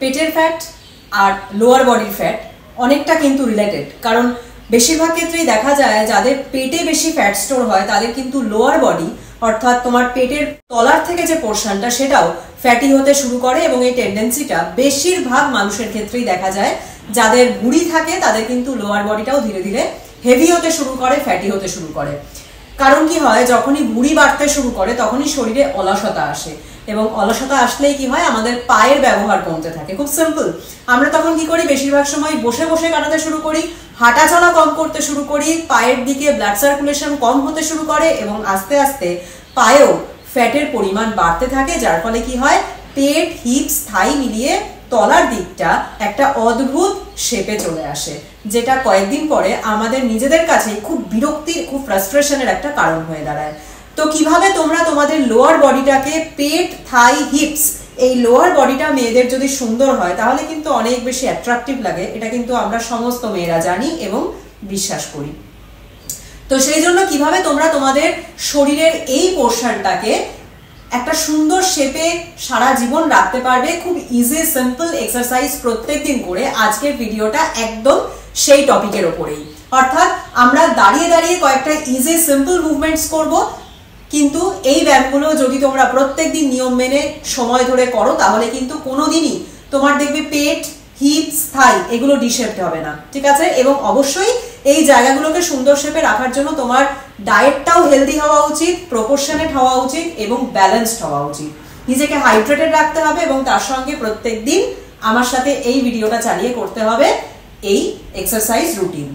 পেটের ফ্যাট আর লোয়ার বডির ফ্যাট অনেকটা কিন্তু রিলেটেড, কারণ বেশিরভাগ ক্ষেত্রেই দেখা যায় যাদের পেটে বেশি ফ্যাট স্টোর হয় তাদের কিন্তু লোয়ার বডি অর্থাৎ তোমার পেটের তলার থেকে যে পোর্শনটা সেটাও ফ্যাটি হতে শুরু করে, এবং এই টেন্ডেন্সিটা বেশিরভাগ মানুষের ক্ষেত্রেই দেখা যায়। যাদের ভুঁড়ি থাকে তাদের কিন্তু লোয়ার বডিটাও ধীরে ধীরে হেভি হতে শুরু করে, ফ্যাটি হতে শুরু করে। কারণ কি হয়, যখনই ভুঁড়ি বাড়তে শুরু করে তখনই শরীরে অলসতা আসে, এবং অলসতা আসলেই কি হয়, আমাদের পায়ের ব্যবহার কমতে থাকে। খুব সিম্পল, আমরা তখন কি করি, বেশিরভাগ সময় বসে বসে কাটাতে শুরু করি, হাঁটা চলা কম করতে শুরু করি, পায়ের দিকে ব্লাড সার্কুলেশন কম হতে শুরু করে, এবং আস্তে আস্তে পায়েও ফ্যাটের পরিমাণ বাড়তে থাকে, যার ফলে কি হয়, পেট, হিপস, থাই মিলিয়ে তলার দিকটা একটা অদ্ভুত শেপে চলে আসে, যেটা কয়েকদিন পরে আমাদের নিজেদের কাছে খুব বিরক্তির, খুব ফ্রাস্ট্রেশনের একটা কারণ হয়ে দাঁড়ায়। তো কিভাবে তোমরা তোমাদের লোয়ার বডিটাকে, পেট, থাই, হিপস, এই লোয়ার বডিটা মেয়েদের যদি সুন্দর হয় তাহলে কিন্তু অনেক বেশি অ্যাট্রাকটিভ লাগে, এটা কিন্তু আমরা সমস্ত মেয়েরা জানি এবং বিশ্বাস করি। তো সেই জন্য কিভাবে তোমরা তোমাদের শরীরের এই পোর্শনটাকে একটা সুন্দর শেপে সারা জীবন রাখতে পারবে, খুব ইজি সিম্পল এক্সারসাইজ প্রত্যেকদিন করে, আজকের ভিডিওটা একদম সেই টপিকের ওপরেই। অর্থাৎ আমরা দাঁড়িয়ে দাঁড়িয়ে কয়েকটা ইজি সিম্পল মুভমেন্টস করব, কিন্তু এই ব্যায়ামগুলো যদি তোমরা প্রত্যেকদিন নিয়ম মেনে সময় ধরে করো তাহলে কিন্তু কোনোদিনই তোমার দেখবে পেট, হিপস, থাই এগুলো ডিশেপড হবে না, ঠিক আছে? এবং অবশ্যই এই জায়গাগুলোকে সুন্দর শেপে রাখার জন্য তোমার ডায়েটটাও হেলদি হওয়া উচিত, প্রপোর্শনেট হওয়া উচিত এবং ব্যালেন্সড হওয়া উচিত। নিজেকে হাইড্রেটেড রাখতে হবে এবং তার সঙ্গে প্রত্যেকদিন আমার সাথে এই ভিডিওটা চালিয়ে করতে হবে এই এক্সারসাইজ রুটিন।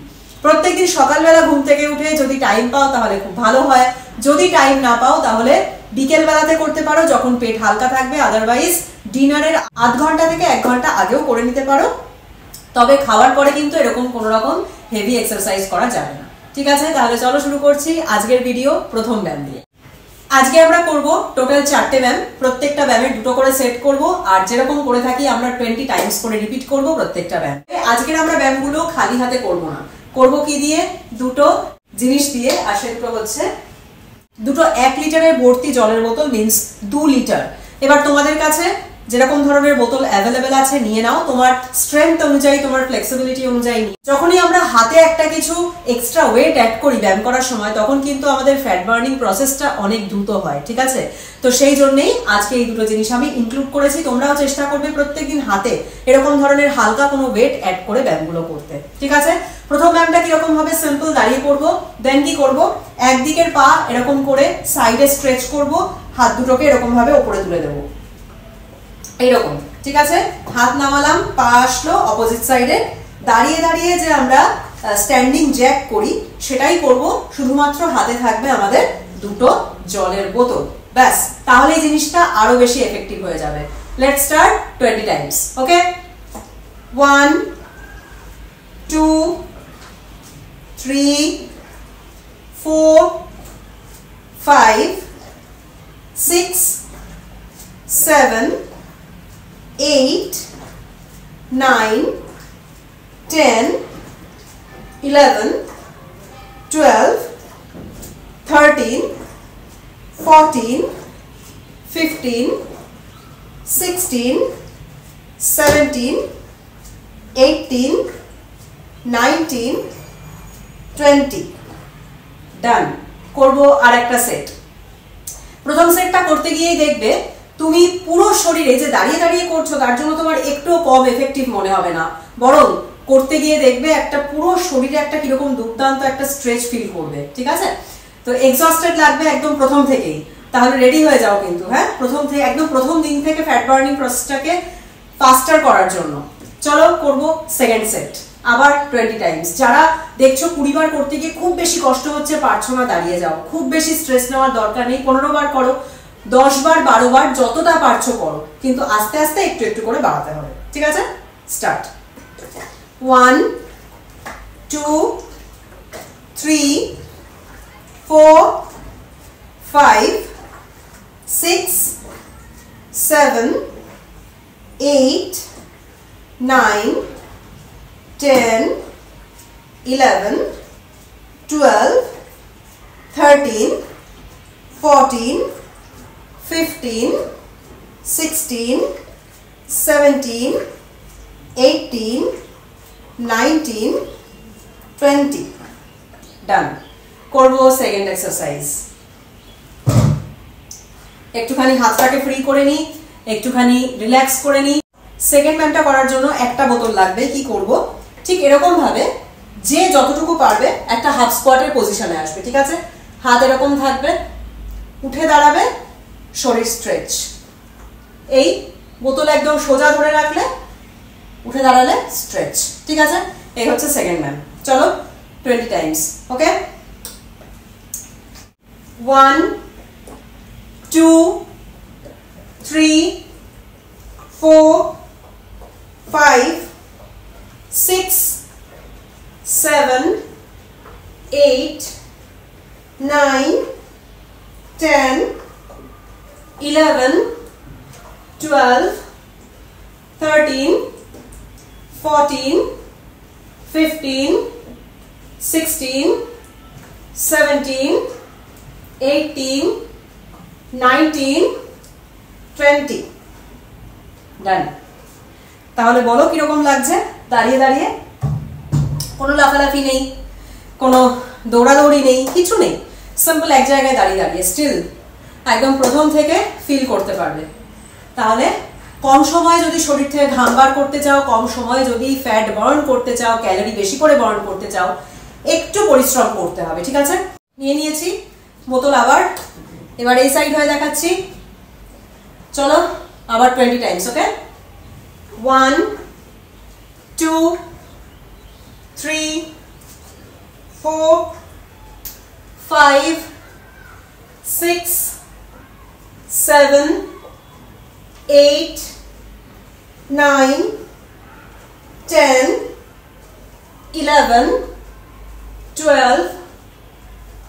প্রত্যেকদিন সকালবেলা ঘুম থেকে উঠে যদি টাইম পাও তাহলে খুব ভালো হয়, যদি টাইম না পাও তাহলে বিকেল বেলাতে করতে পারো যখন পেট হালকা থাকবে, আদারওয়াইজ ডিনারের আধ ঘন্টা থেকে 1 ঘন্টা আগেও করে নিতে পারো। তবে খাওয়ার পরে কিন্তু এরকম কোনো রকম হেভি এক্সারসাইজ করা যাবে না, ঠিক আছে? তাহলে চলো শুরু করছি আজকের ভিডিও প্রথম ব্যায়াম দিয়ে। আজকে আমরা করব টোটাল 4টে ব্যায়াম, প্রত্যেকটা ব্যায়ামের 2টো করে সেট করব, আর যেরকম করে থাকি আমরা 20 টাইমস করে রিপিট করব প্রত্যেকটা ব্যায়াম। আজকের আমরা ব্যায়ামগুলো খালি হাতে করব না, করব কি দিয়ে, 2টো জিনিস দিয়ে, আর সেগুলো হচ্ছে 2টো 1 লিটারের ভর্তি জলের বোতল, মিন্স 2 লিটার। এবার তোমাদের কাছে যেরকম ধরনের বোতল অ্যাভেলেবেল আছে নিয়ে নাও, তোমার স্ট্রেংথ অনুযায়ী, তোমার ফ্লেক্সিবিলিটি অনুযায়ী। যখনই আমরা হাতে একটা কিছু এক্সট্রা ওয়েট অ্যাড করি ব্যায়াম করার সময় তখন কিন্তু আমাদের ফ্যাট বার্নিং প্রসেসটা অনেক দ্রুত হয়, ঠিক আছে? তো সেই জন্যই আজকে এই 2টো জিনিস আমি ইনক্লুড করেছি। তোমরাও চেষ্টা করবে প্রত্যেকদিন হাতে এরকম ধরনের হালকা কোনো ওয়েট অ্যাড করে ব্যায়ামগুলো করতে, ঠিক আছে? প্রথম ব্যায়ামটা কিরকম হবে, সিম্পল দাঁড়িয়ে করবো। দেন কি করব, একদিকের পা এরকম করে সাইডে স্ট্রেচ করব, হাত দুটোকে এরকম ভাবে উপরে তুলে দেবো, এইরকম, ঠিক আছে? হাত নামালাম, পা আসলো অপোজিট সাইডে। দাঁড়িয়ে দাঁড়িয়ে যে আমরা স্ট্যান্ডিং জ্যাক করি সেটাই করব, শুধুমাত্র হাতে থাকবে আমাদের 2টো জলের বোতল, ব্যাস। তাহলে এই জিনিসটা আরো বেশি এফেক্টিভ হয়ে যাবে। লেটস স্টার্ট 20 টাইমস, ওকে? 1 2 3 4 5 6 7 8 9 10 11 12 13 14 15 16 17 18 19 20 ডান। করব আর একটা সেট। প্রথম সেটটা করতে গিয়েই দেখবে তুমি পুরো শরীরে, যে দাঁড়িয়ে দাঁড়িয়ে করছো তার জন্য তোমার একটু কম এফেক্টিভ মনে হবে না, বরং করতে গিয়ে দেখবে একটা পুরো শরীরে একটা কিরকম দুর্দান্ত একটা স্ট্রেচ ফিল করবে, ঠিক আছে? তো এক্সস্টেড লাগবে একদম প্রথম থেকেই, তাহলে রেডি হয়ে যাও কিন্তু, হ্যাঁ? প্রথম থেকে, একদম প্রথম দিন থেকে ফ্যাট বার্নিং প্রসেসটাকে ফাস্টার করার জন্য। চলো করব সেকেন্ড সেট, আবার 20 টাইমস। যারা দেখছো 20 বার করতে গিয়ে খুব বেশি কষ্ট হচ্ছে, পারছো না, দাঁড়িয়ে যাও, খুব বেশি স্ট্রেস নেওয়ার দরকার নেই। 15 বার করো, 10 বার, 12 বার, যতটা পারছো করো, কিন্তু আস্তে আস্তে একটু একটু করে বাড়াতে হবে, ঠিক আছে? স্টার্ট। 1 2 3 4 5 6 7 8 9 10 11 12 13 14 15 16 17, 18, 19, 20. Done. করবো সেকেন্ড এক্সারসাইজ। একটুখানি হাতটাকে ফ্রি করে নিই, একটুখানি রিল্যাক্স করে নিই। সেকেন্ড ব্যায়ামটা করার জন্য একটা বোতল লাগবে। কি করব, ঠিক এরকম ভাবে যে যতটুকু পারবে একটা হাফ স্কোয়াটের পজিশনে আসবে। ঠিক আছে, হাত এরকম থাকবে, উঠে দাঁড়াবে, শরীর স্ট্রেচ। এই বোতল একদম সোজা ধরে রাখলে, উঠে দাঁড়ালে স্ট্রেচ। ঠিক আছে, এই হচ্ছে সেকেন্ড ব্যায়াম। চলো 20 টাইমস। ওকে, 1, 2, 3, 4, 5, 6, 7, 8, 9, 10, 11, 12, 13, 14, 15, 16, 17, 18, 19, 20. ডান। তাহলে বলো কিরকম লাগছে দাঁড়িয়ে দাঁড়িয়ে? কোনো লাফালাফি নেই, কোনো দৌড়াদৌড়ি নেই, কিছু নেই, সিম্পল এক জায়গায় দাঁড়িয়ে দাঁড়িয়ে স্টিল একদম প্রথম থেকে ফিল করতে পারবে। তাহলে কম সময়ে যদি শরীর থেকে ঘাম বার করতে চাও, কম সময়ে যদি ফ্যাট বার্ন করতে চাও, ক্যালোরি বেশি করে বার্ন করতে চাও, একটু পরিশ্রম করতে হবে। ঠিক আছে, নিয়ে নিয়েছি বোতল আবার। এবার এই সাইড হয়ে দেখাচ্ছি। চলো আবার 20 টাইমস। ওকে, 1, 2, 3, 4, 5, 6, 7, 8, 9, 10, 11, 12,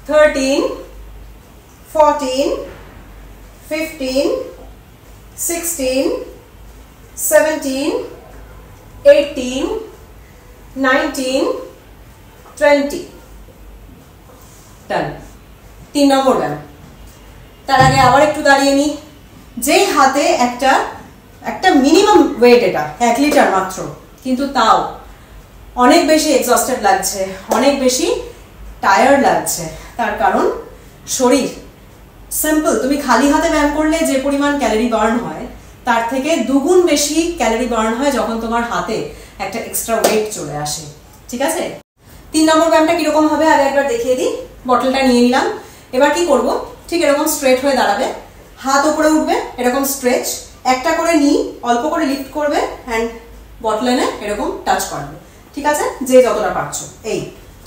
13, 14, 15, 16, 17, 18, 19, 20. Done. 3 নম্বর ব্যায়াম। তার আগে আবার একটু দাঁড়িয়ে নি। যেই হাতে একটা মিনিমাম ওয়েট, এটা 1 লিটার মাত্র, কিন্তু তাও অনেক বেশি এক্সস্টেড লাগছে, অনেক বেশি টায়ার্ড লাগছে। তার কারণ শরীর সিম্পল, তুমি খালি হাতে ব্যায়াম করলে যে পরিমাণ ক্যালোরি বার্ন হয় তার থেকে দুগুণ বেশি ক্যালোরি বার্ন হয় যখন তোমার হাতে একটা এক্সট্রা ওয়েট চলে আসে। ঠিক আছে, 3 নম্বর ব্যায়ামটা কিরকম হবে আগে একবার দেখিয়ে দিই। বটলটা নিয়ে নিলাম। এবার কি করব, ঠিক এরকম স্ট্রেট হয়ে দাঁড়াবে, হাত উপরে উঠবে, এরকম স্ট্রেচ, একটা করে নি অল্প করে লিফট করবে, হ্যান্ড বটল এনে এরকম টাচ করবে। ঠিক আছে, যে যতটা পারছো। এই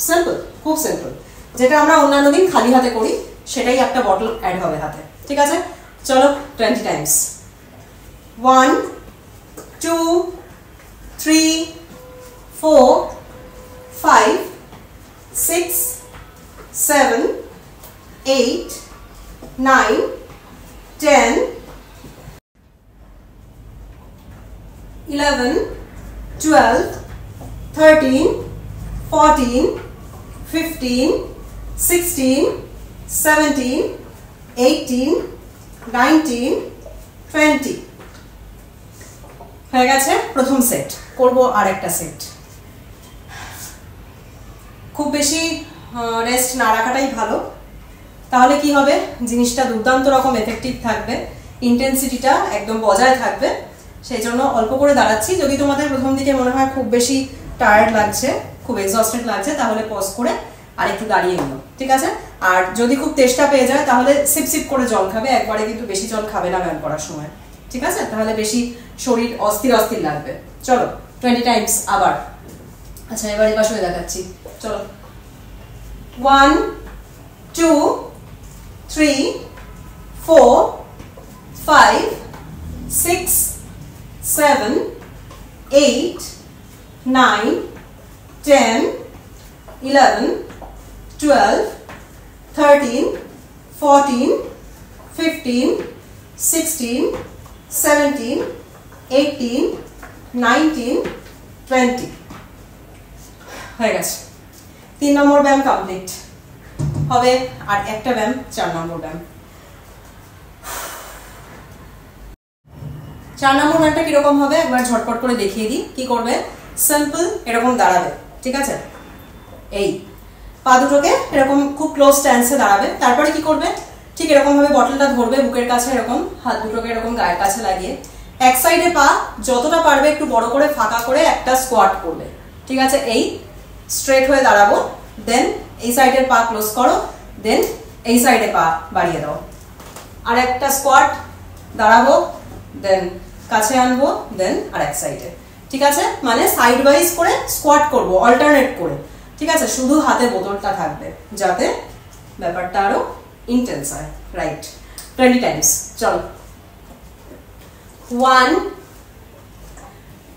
সিম্পল, খুব সিম্পল, যেটা আমরা অন্যান্য দিন খালি হাতে করি সেটাই একটা বটল অ্যাড হবে হাতে। ঠিক আছে, চলো 20 টাইমস। 1, 2, 3, 4, 5, 6, 7, 8, 9, 10, 11, 12, 13, 14, 15, 16, 17, 18, 19, 20. হয়ে গেছে প্রথম সেট। করব আর একটা সেট। খুব বেশি রেস্ট না রাখাটাই ভালো, তাহলে কি হবে, জিনিসটা দুর্দান্ত রকম এফেক্টিভ থাকবে, ইন্টেন্সিটিটা একদম বজায় থাকবে। সেই জন্য অল্প করে দাঁড়াচ্ছি। যদি তোমাদের প্রথম দিকে মনে হয় খুব বেশি টায়ার্ড লাগছে, খুব এক্সস্টেড লাগছে, তাহলে পজ করে আর একটু দাঁড়িয়ে নিও। ঠিক আছে, আর যদি খুব তেষ্টা পেয়ে যায় তাহলে সিপ সিপ করে জল খাবে, একবারে কিন্তু বেশি জল খাবে না ব্যায়াম করার সময়। ঠিক আছে, তাহলে বেশি শরীর অস্থির অস্থির লাগবে। চলো 20 টাইমস আবার। আচ্ছা, এবার এই পাশে দেখাচ্ছি। চলো 1, 2, 3, 4, 5, 6, 7, 8, 9, 10, 11, 12, 13, 14, 15, 16, 17, 18, 19, 20. হয়ে গেছে। 3 নম্বর ব্যায়াম কমপ্লিট হবে। আর একটা ব্যায়াম, 4 নম্বর ব্যায়াম। 4 নম্বর ব্যায়ামটা কিরকম হবে একবার ঝটপট করে দেখিয়ে দিই। কি করবে, সিম্পল এরকম দাঁড়াবে, ঠিক আছে, এই পা দুটোকে এরকম খুব ক্লোজ স্ট্যান্সে দাঁড়াবে। তারপরে কি করবে, ঠিক এরকম ভাবে বটলটা ধরবে বুকের কাছে, এরকম হাত দুটোকে এরকম গায়ের কাছে লাগিয়ে এক সাইডে পা যতটা পারবে একটু বড় করে ফাঁকা করে একটা স্কোয়াট করবে, ঠিক আছে, এই স্ট্রেট হয়ে দাঁড়াবো, দেন এই সাইডের পা ক্লোজ করো, দেন এই সাইডে পা বাড়িয়ে দাও, আর একটা স্কোয়াট, দাঁড়াবো, দেন কাছে আনবো, দেন আর এক সাইডে, ঠিক আছে, মানে সাইড ওয়াইজ করে স্কোয়াট করবো অল্টারনেট করে, ঠিক আছে, শুধু হাতে বোতলটা থাকবে যাতে ব্যাপারটা আরো ইন্টেন্স হয়, রাইট, 20 টাইমস। চলো, 1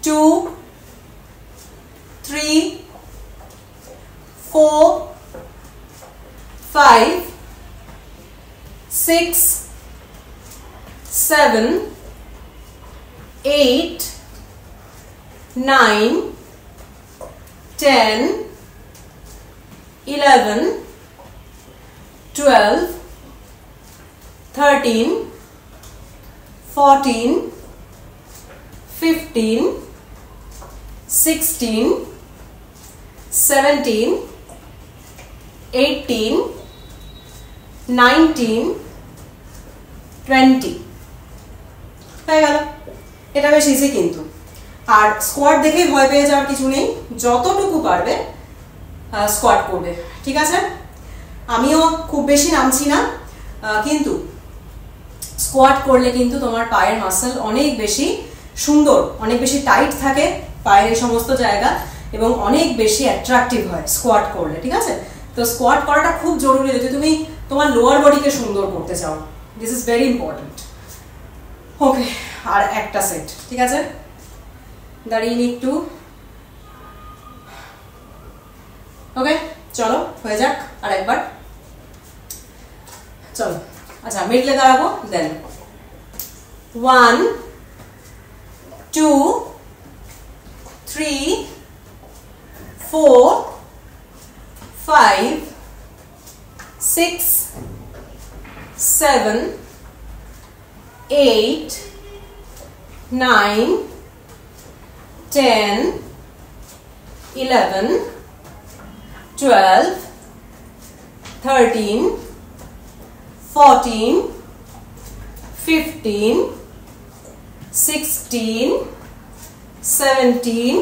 2 3 4 5 6 7 8 9 10 11 12 13 14 15 16 17 18 19 20 হয়ে গেল। এটা বেশ ইজি কিন্তু, আর স্কোয়াট দেখে ভয় পেয়ে যাওয়ার কিছু নেই, যতটুকু পারবে স্কোয়াট করবে, ঠিক আছে। আমিও খুব বেশি নামছি না, কিন্তু স্কোয়াট করলে কিন্তু তোমার পায়ের মাসল অনেক বেশি সুন্দর, অনেক বেশি টাইট থাকে পায়ের এই সমস্ত জায়গা, এবং অনেক বেশি অ্যাট্রাকটিভ হয় স্কোয়াট করলে, ঠিক আছে। তো স্কোয়াট করাটা খুব জরুরি যদি তুমি তোমার লোয়ার বডিকে সুন্দর করতে চাও, দিস ইজ ভেরি ইম্পর্টেন্ট। ওকে, আর একটা সেট, ঠিক আছে, দাঁড়িয়ে নি একটু। ওকে, চলো হয়ে যাক আর একবার, চলো। আচ্ছা, মিডলে দাঁড়াবো, দেন 1 2 3 4 5 6 7 8 9 10 11 12 13 14 15 16 17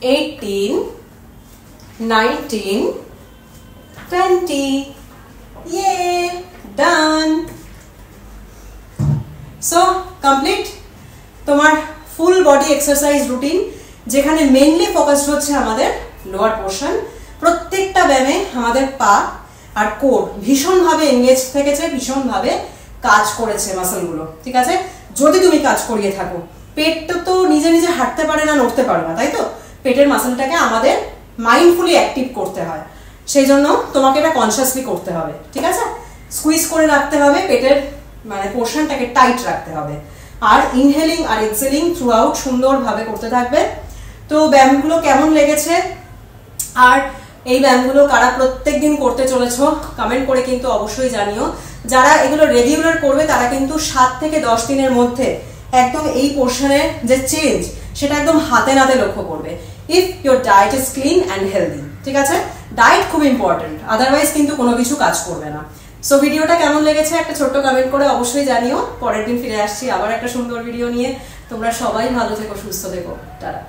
18 19 20 Yay! Done! So, complete তোমার ফুল বডি এক্সারসাইজ রুটিন, যেখানে মেইনলি ফোকাসড হচ্ছে আমাদের লোয়ার পোর্শন। প্রত্যেকটা ব্যায়ামে আমাদের পা আর কোর ভীষণভাবে এনগেজ থেকেছে, ভীষণভাবে কাজ করেছে মাসলগুলো, ঠিক আছে। যদি তুমি কাজ করিয়ে থাকো, পেটটা তো নিজে নিজে হাঁটতে পারে না, নড়তে পারে না, তাই তো, পেটের মাসলটাকে আমাদের মাইন্ডফুলি অ্যাক্টিভ করতে হয়, সেই জন্য তোমাকে এটা কনসিয়াসলি করতে হবে, ঠিক আছে। স্কুইজ করে রাখতে হবে, পেটের মানে পোর্শনটাকে টাইট রাখতে হবে, আর ইনহেলিং আর এক্সেলিং থ্রু আউট সুন্দরভাবে করতে থাকবে। তো ব্যায়ামগুলো কেমন লেগেছে, আর এই ব্যায়ামগুলো কারা প্রত্যেকদিন করতে চলেছো কমেন্ট করে কিন্তু অবশ্যই জানিও। যারা এগুলো রেগুলার করবে তারা কিন্তু 7 থেকে 10 দিনের মধ্যে একদম এই পোর্শনের যে চেঞ্জ সেটা একদম হাতে নাতে লক্ষ্য করবে, if your diet is clean and healthy, ঠিক আছে। ডায়েট খুব ইম্পর্টেন্ট, আদারওয়াইজ কিন্তু কোনো কিছু কাজ করবে না। সো ভিডিওটা কেমন লেগেছে একটা ছোট্ট কমেন্ট করে অবশ্যই জানিও। পরের দিন ফিরে আসছি আবার একটা সুন্দর ভিডিও নিয়ে। তোমরা সবাই ভালো থেকো, সুস্থ থেকো, টাটা।